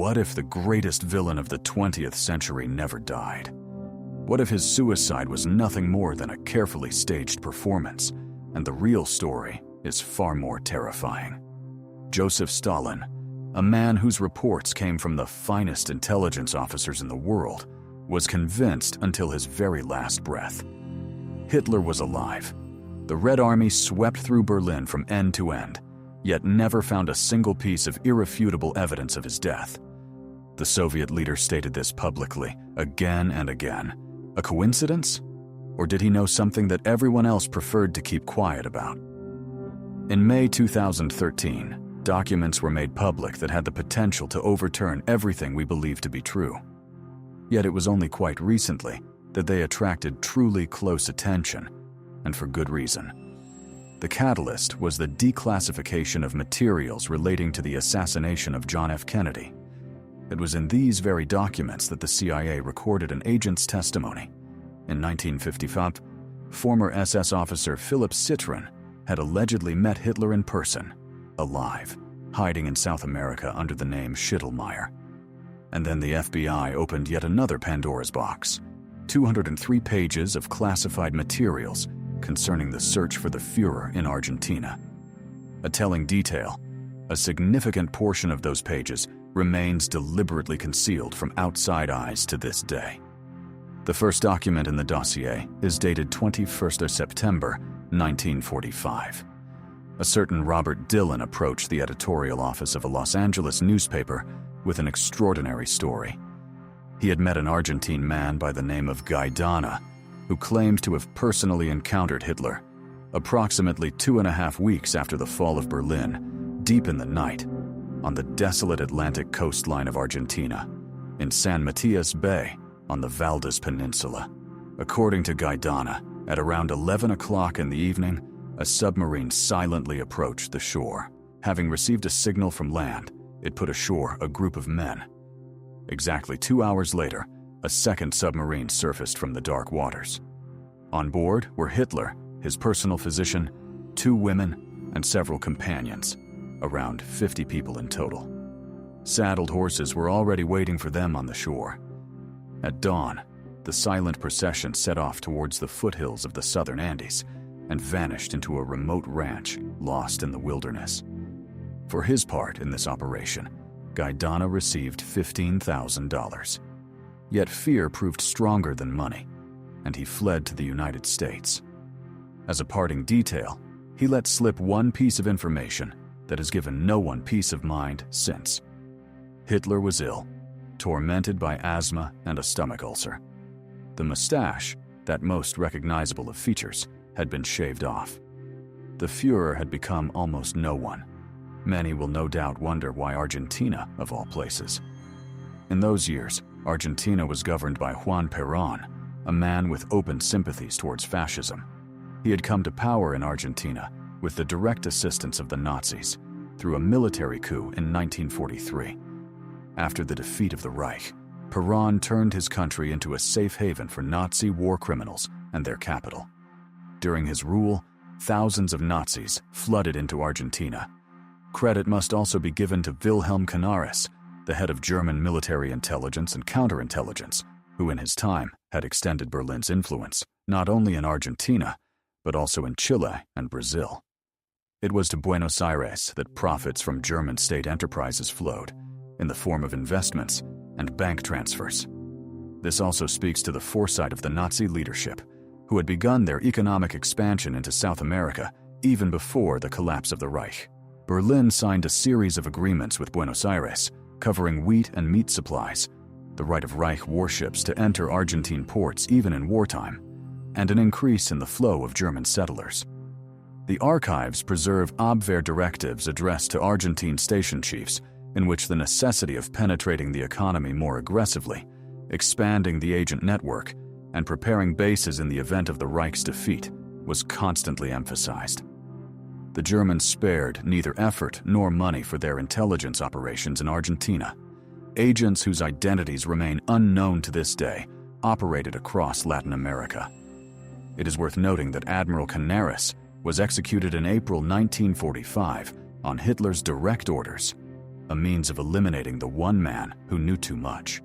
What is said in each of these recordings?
what if the greatest villain of the 20th century never died? What if his suicide was nothing more than a carefully staged performance, and the real story is far more terrifying? Joseph Stalin, a man whose reports came from the finest intelligence officers in the world, was convinced until his very last breath. Hitler was alive. The Red Army swept through Berlin from end to end, yet never found a single piece of irrefutable evidence of his death. The Soviet leader stated this publicly, again and again. A coincidence? Or did he know something that everyone else preferred to keep quiet about? In May 2013, documents were made public that had the potential to overturn everything we believe to be true. Yet it was only quite recently that they attracted truly close attention, and for good reason. The catalyst was the declassification of materials relating to the assassination of John F. Kennedy. It was in these very documents that the CIA recorded an agent's testimony. In 1955, former SS officer Philip Citroen had allegedly met Hitler in person, alive, hiding in South America under the name Schittelmeyer. And then the FBI opened yet another Pandora's box, 203 pages of classified materials concerning the search for the Führer in Argentina. A telling detail, a significant portion of those pages remains deliberately concealed from outside eyes to this day. The first document in the dossier is dated 21st of September, 1945. A certain Robert Dillon approached the editorial office of a Los Angeles newspaper with an extraordinary story. He had met an Argentine man by the name of Gaidana, who claimed to have personally encountered Hitler, approximately 2.5 weeks after the fall of Berlin, deep in the night, on the desolate Atlantic coastline of Argentina, in San Matias Bay on the Valdez Peninsula. According to Gaidana, at around 11 o'clock in the evening, a submarine silently approached the shore. Having received a signal from land, it put ashore a group of men. Exactly 2 hours later, a second submarine surfaced from the dark waters. On board were Hitler, his personal physician, 2 women, and several companions, around 50 people in total. Saddled horses were already waiting for them on the shore. At dawn, the silent procession set off towards the foothills of the southern Andes and vanished into a remote ranch lost in the wilderness. For his part in this operation, Gaidana received $15,000. Yet fear proved stronger than money, and he fled to the United States. As a parting detail, he let slip one piece of information that has given no one peace of mind since. Hitler was ill, tormented by asthma and a stomach ulcer. The mustache, that most recognizable of features, had been shaved off. The Führer had become almost no one. Many will no doubt wonder why Argentina, of all places. In those years, Argentina was governed by Juan Perón, a man with open sympathies towards fascism. He had come to power in Argentina with the direct assistance of the Nazis through a military coup in 1943. After the defeat of the Reich, Perón turned his country into a safe haven for Nazi war criminals and their capital. During his rule, thousands of Nazis flooded into Argentina. Credit must also be given to Wilhelm Canaris, the head of German military intelligence and counterintelligence, who in his time had extended Berlin's influence, not only in Argentina, but also in Chile and Brazil. It was to Buenos Aires that profits from German state enterprises flowed, in the form of investments and bank transfers. This also speaks to the foresight of the Nazi leadership, who had begun their economic expansion into South America even before the collapse of the Reich. Berlin signed a series of agreements with Buenos Aires, covering wheat and meat supplies, the right of Reich warships to enter Argentine ports even in wartime, and an increase in the flow of German settlers. The archives preserve Abwehr directives addressed to Argentine station chiefs, in which the necessity of penetrating the economy more aggressively, expanding the agent network, and preparing bases in the event of the Reich's defeat was constantly emphasized. The Germans spared neither effort nor money for their intelligence operations in Argentina. Agents whose identities remain unknown to this day operated across Latin America. It is worth noting that Admiral Canaris was executed in April 1945 on Hitler's direct orders. a means of eliminating the one man who knew too much.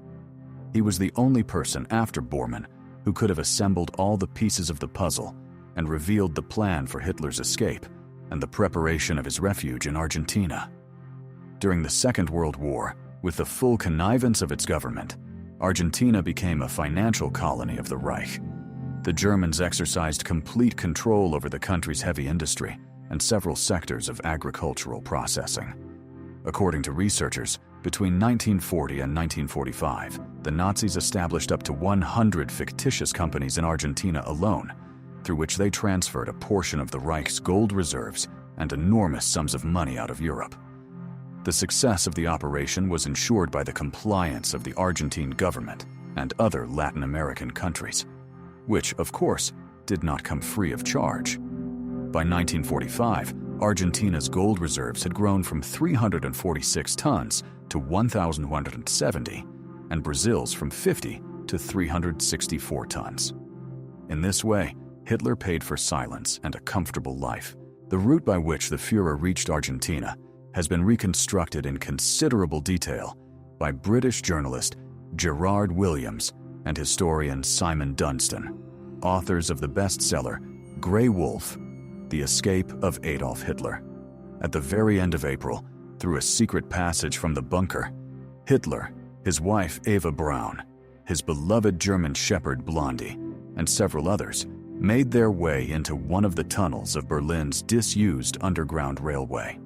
He was the only person after Bormann who could have assembled all the pieces of the puzzle and revealed the plan for Hitler's escape and the preparation of his refuge in Argentina. During the Second World War, with the full connivance of its government, Argentina became a financial colony of the Reich. The Germans exercised complete control over the country's heavy industry and several sectors of agricultural processing. According to researchers, between 1940 and 1945, the Nazis established up to 100 fictitious companies in Argentina alone, through which they transferred a portion of the Reich's gold reserves and enormous sums of money out of Europe. The success of the operation was ensured by the compliance of the Argentine government and other Latin American countries, which, of course, did not come free of charge. By 1945, Argentina's gold reserves had grown from 346 tons to 1,170, and Brazil's from 50 to 364 tons. In this way, Hitler paid for silence and a comfortable life. The route by which the Führer reached Argentina has been reconstructed in considerable detail by British journalist Gerard Williams and historian Simon Dunstan, authors of the bestseller Grey Wolf: The Escape of Adolf Hitler. At the very end of April, through a secret passage from the bunker, Hitler, his wife Eva Braun, his beloved German shepherd Blondie, and several others made their way into one of the tunnels of Berlin's disused underground railway.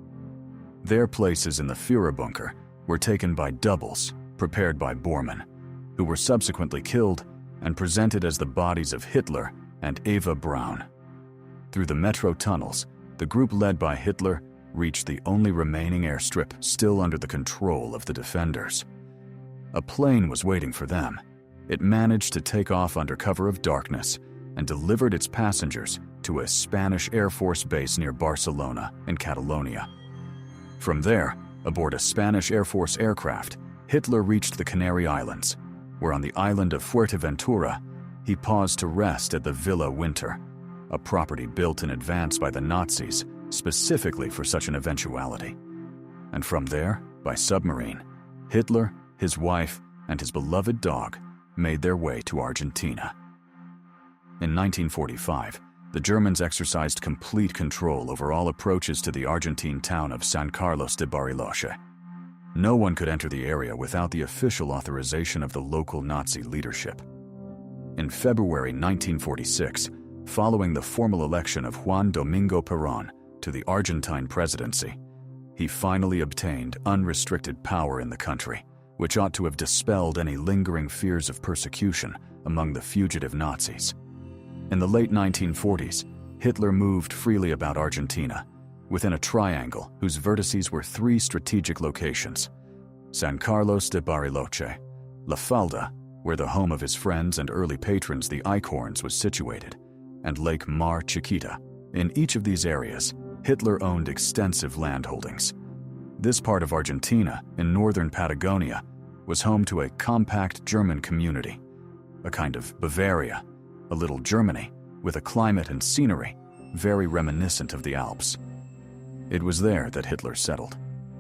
Their places in the Führer bunker were taken by doubles prepared by Bormann, who were subsequently killed and presented as the bodies of Hitler and Eva Braun. Through the metro tunnels, the group led by Hitler reached the only remaining airstrip still under the control of the defenders. A plane was waiting for them. It managed to take off under cover of darkness and delivered its passengers to a Spanish Air Force base near Barcelona in Catalonia. From there, aboard a Spanish Air Force aircraft, Hitler reached the Canary Islands, where on the island of Fuerteventura, he paused to rest at the Villa Winter, a property built in advance by the Nazis specifically for such an eventuality. And from there, by submarine, Hitler, his wife, and his beloved dog made their way to Argentina. In 1945, the Germans exercised complete control over all approaches to the Argentine town of San Carlos de Bariloche. No one could enter the area without the official authorization of the local Nazi leadership. In February 1946, following the formal election of Juan Domingo Perón to the Argentine presidency, he finally obtained unrestricted power in the country, which ought to have dispelled any lingering fears of persecution among the fugitive Nazis. In the late 1940s, Hitler moved freely about Argentina, within a triangle whose vertices were three strategic locations: San Carlos de Bariloche, La Falda, where the home of his friends and early patrons the Eichhorns was situated, and Lake Mar Chiquita. In each of these areas, Hitler owned extensive land holdings. This part of Argentina, in northern Patagonia, was home to a compact German community, a kind of Bavaria, a little Germany, with a climate and scenery very reminiscent of the Alps. It was there that Hitler settled,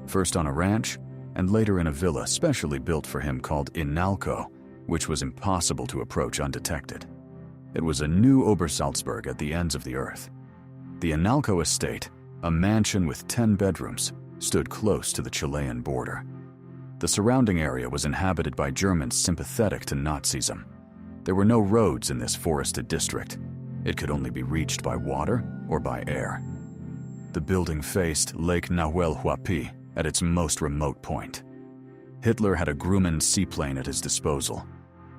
first on a ranch, and later in a villa specially built for him called Inalco, which was impossible to approach undetected. It was a new Obersalzberg at the ends of the earth. The Inalco estate, a mansion with 10 bedrooms, stood close to the Chilean border. The surrounding area was inhabited by Germans sympathetic to Nazism. There were no roads in this forested district. It could only be reached by water or by air. The building faced Lake Nahuel Huapi at its most remote point. Hitler had a Grumman seaplane at his disposal.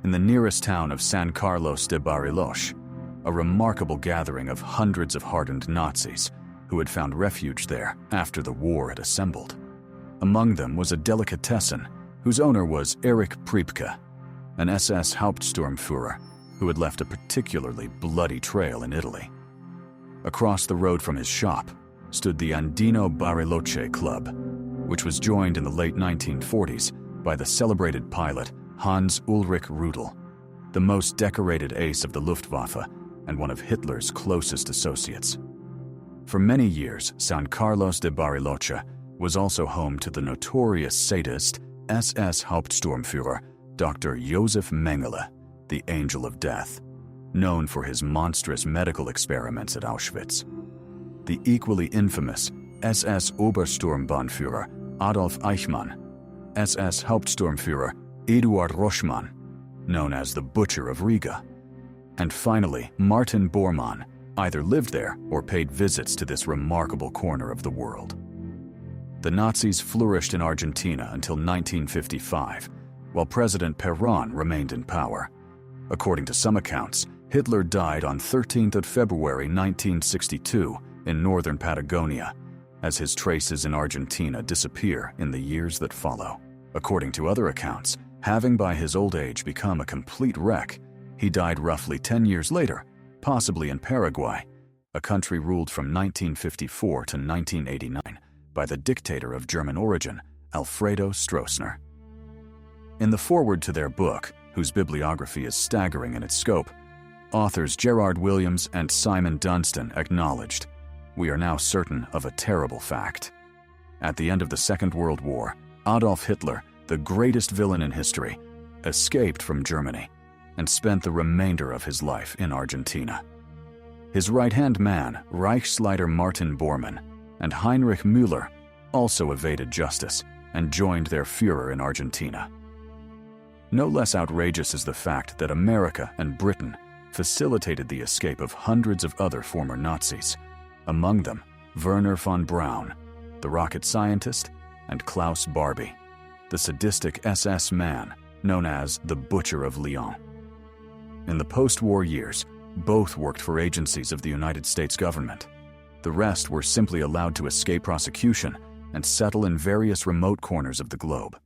In the nearest town of San Carlos de Bariloche, a remarkable gathering of hundreds of hardened Nazis who had found refuge there after the war had assembled. Among them was a delicatessen whose owner was Erich Priebke, an SS Hauptsturmführer who had left a particularly bloody trail in Italy. Across the road from his shop stood the Andino Bariloche Club, which was joined in the late 1940s by the celebrated pilot Hans Ulrich Rudel, the most decorated ace of the Luftwaffe and one of Hitler's closest associates. For many years, San Carlos de Bariloche was also home to the notorious sadist SS Hauptsturmführer Dr. Joseph Mengele, the Angel of Death, known for his monstrous medical experiments at Auschwitz. The equally infamous SS Obersturmbannführer Adolf Eichmann, SS Hauptsturmführer Eduard Roschmann, known as the Butcher of Riga, and finally Martin Bormann, either lived there or paid visits to this remarkable corner of the world. The Nazis flourished in Argentina until 1955, while President Perón remained in power. According to some accounts, Hitler died on 13th of February 1962 in northern Patagonia, as his traces in Argentina disappear in the years that follow. According to other accounts, having by his old age become a complete wreck, he died roughly 10 years later, possibly in Paraguay, a country ruled from 1954 to 1989 by the dictator of German origin, Alfredo Stroessner. In the foreword to their book, whose bibliography is staggering in its scope, authors Gerard Williams and Simon Dunstan acknowledged, "We are now certain of a terrible fact. At the end of the Second World War, Adolf Hitler, the greatest villain in history, escaped from Germany and spent the remainder of his life in Argentina. His right-hand man, Reichsleiter Martin Bormann, and Heinrich Müller also evaded justice and joined their Führer in Argentina." No less outrageous is the fact that America and Britain facilitated the escape of hundreds of other former Nazis, among them Werner von Braun, the rocket scientist, and Klaus Barbie, the sadistic SS man known as the Butcher of Lyon. In the post-war years, both worked for agencies of the United States government. The rest were simply allowed to escape prosecution and settle in various remote corners of the globe.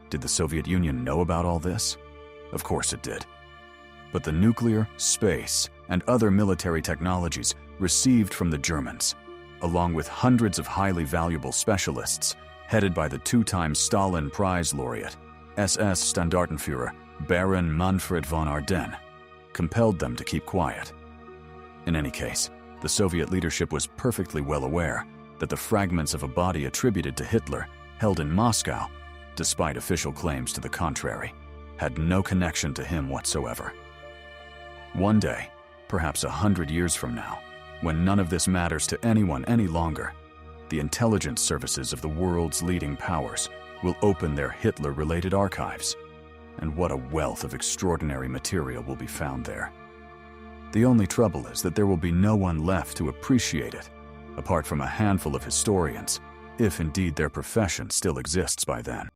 Did the Soviet Union know about all this? Of course it did. But the nuclear, space, and other military technologies received from the Germans, along with hundreds of highly valuable specialists, headed by the two-time Stalin Prize laureate, SS Standartenführer Baron Manfred von Ardenne, compelled them to keep quiet. In any case, the Soviet leadership was perfectly well aware that the fragments of a body attributed to Hitler, held in Moscow, despite official claims to the contrary, had no connection to him whatsoever. One day, perhaps 100 years from now, when none of this matters to anyone any longer, the intelligence services of the world's leading powers will open their Hitler-related archives, and what a wealth of extraordinary material will be found there. The only trouble is that there will be no one left to appreciate it, apart from a handful of historians, if indeed their profession still exists by then.